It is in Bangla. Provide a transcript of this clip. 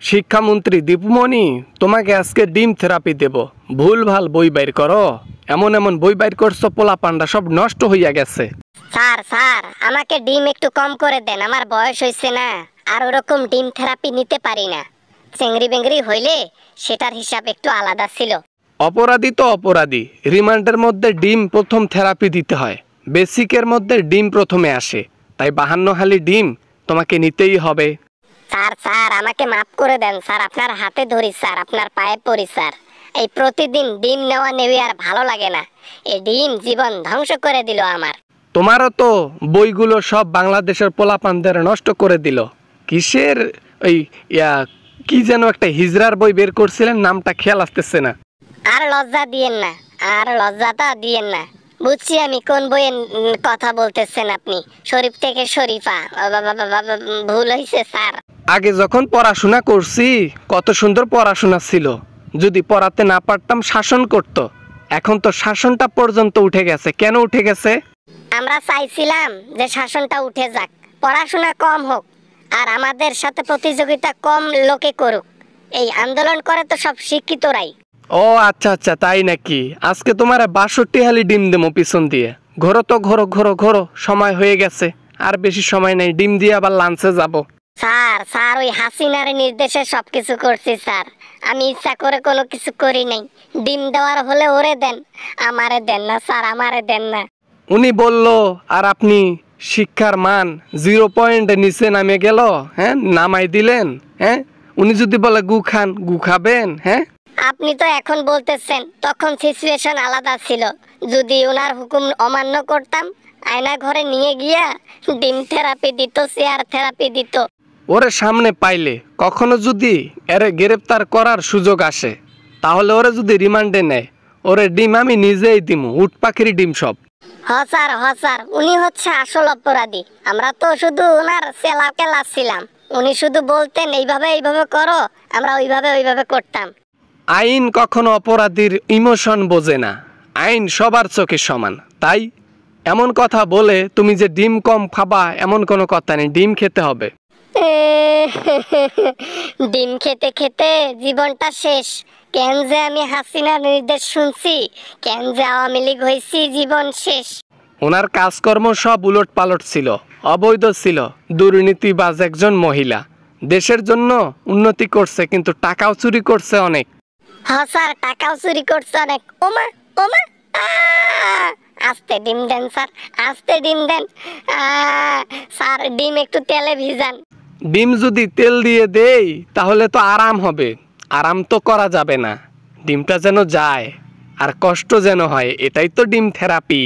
শিক্ষামন্ত্রী দীপুমণি, তোমাকে আজকে ডিম থেরাপি দেব। ভুল ভাল বই বাইর করো, এমন এমন বই বাইর করছো পোলা পান্ডা সব নষ্ট হইয়া গেছে। স্যার স্যার আমাকে ডিম একটু কম করে দেন, আমার বয়স হয়েছে না, আর ওরকম ডিম থেরাপি নিতে পারি না। চেংড়ি বেংড়ি হইলে সেটার হিসাব একটু আলাদা ছিল। অপরাধী তো অপরাধী, রিমান্ডের মধ্যে ডিম প্রথম থেরাপি দিতে হয়, বেসিকের মধ্যে ডিম প্রথমে আসে, তাই 52 হালি ডিম তোমাকে নিতেই হবে। স্যার স্যার আমাকে মাফ করে দেন স্যার, আপনার হাতে ধরি স্যার, আপনার পায়ে পড়ি স্যার। এই প্রতিদিন ডিম নেওয়া নেওয়া আর ভালো লাগে না, এই ডিম জীবন ধ্বংস করে দিল আমার। তোমারও তো বইগুলো সব বাংলাদেশের পোলাপানদের নষ্ট করে দিল। কিসের ওই কি যেন একটা হিজরার বই বের করছিলেন, নামটা খেয়াল আসতেছে না। আর লজ্জা দিয়েন না, আর লজ্জাটা দিয়েন না। বুঝছি আমি কোন বইয়ের কথা বলতেছেন আপনি, শরীফ থেকে শরীফা। ভুল হয়েছে স্যার। আগে যখন পড়াশোনা করছি কত সুন্দর পড়াশোনা ছিল, যদি পড়াতে না পারতাম শাসন করত। এখন তো শাসনটা পর্যন্ত উঠে গেছে। কেন উঠে গেছে? আমরা চাইছিলাম যে শাসনটা উঠে যাক, পড়াশোনা কম হোক, আর আমাদের সাথে প্রতিযোগিতা কম লোকে করুক। এই আন্দোলন করে তো সব শিক্ষিতরাই। ও আচ্ছা আচ্ছা, তাই নাকি? আজকে তোমার 62 হালি ডিম দেবো পিছন দিয়ে। ঘোরো তো, ঘোরো ঘোরো ঘোরো, সময় হয়ে গেছে, আর বেশি সময় নেই, ডিম দিয়ে আবার লাঞ্চে যাব। স্যার স্যার ওই হাসিনার নির্দেশে সবকিছু করছি স্যার, আমি ইচ্ছা করে কোনো কিছু করি নাই। ডিম দেওয়ার হলে ওরে দেন, আমারে দেন না স্যার, আমারে দেন না। উনি বলল, আর আপনি শিক্ষার মান 0 পয়েন্টে নিচে নামে গেল, হ্যাঁ, নামাই দিলেন। হ্যাঁ, উনি যদি বলে গু খান, গু খাবেন? হ্যাঁ, আপনি তো এখন বলতেছেন, তখন সিচুয়েশন আলাদা ছিল। যদি ওনার হুকুম অমান্য করতাম, আয়না ঘরে নিয়ে গিয়া ডিম থেরাপি দিত, চেয়ার থেরাপি দিত। ওরে সামনে পাইলে কখনো যদি এরে গ্রেপ্তার করার সুযোগ আসে, তাহলে ওরে যদি রিমান্ডে নেয়, ওরে ডিম আমি নিজেই দিমু, উট পাখির ডিম সব। হ স্যার, উনি হচ্ছে আসল অপরাধী। আমরা তো শুধু ওনার চেলা ছিলাম। উনি শুধু বলতেন এইভাবে এইভাবে করো, আমরা ওইভাবে করতাম। আইন কখনো অপরাধীর ইমোশন বোঝে না, আইন সবার চোখে সমান। তাই এমন কথা বলে তুমি যে ডিম কম খাবা এমন কোনো কথা নেই, ডিম খেতে হবে। ডিম খেতে খেতে জীবনটা শেষ। কেন যে আমি হাসিনার নির্দেশ শুনছি, কেন যে আওয়ামী লীগ হয়েছি, জীবন শেষ। ওনার কাজকর্ম সব উলট পালট ছিল, অবৈধ ছিল, দুর্নীতিবাজ একজন মহিলা। দেশের জন্য উন্নতি করছে, কিন্তু টাকাও চুরি করছে অনেক। হ্যাঁ স্যার, টাকাও চুরি করছে অনেক। ওমা ওমা, আস্তে ডিম দেন স্যার, আস্তে ডিম দেন। স্যার ডিম একটু তেলে ভিজান। ডিম যদি তেল দিয়ে দেই তাহলে তো আরাম হবে, আরাম তো করা যাবে না। ডিমটা যেন যায় আর কষ্ট যেন হয়, এটাই তো ডিম থেরাপি।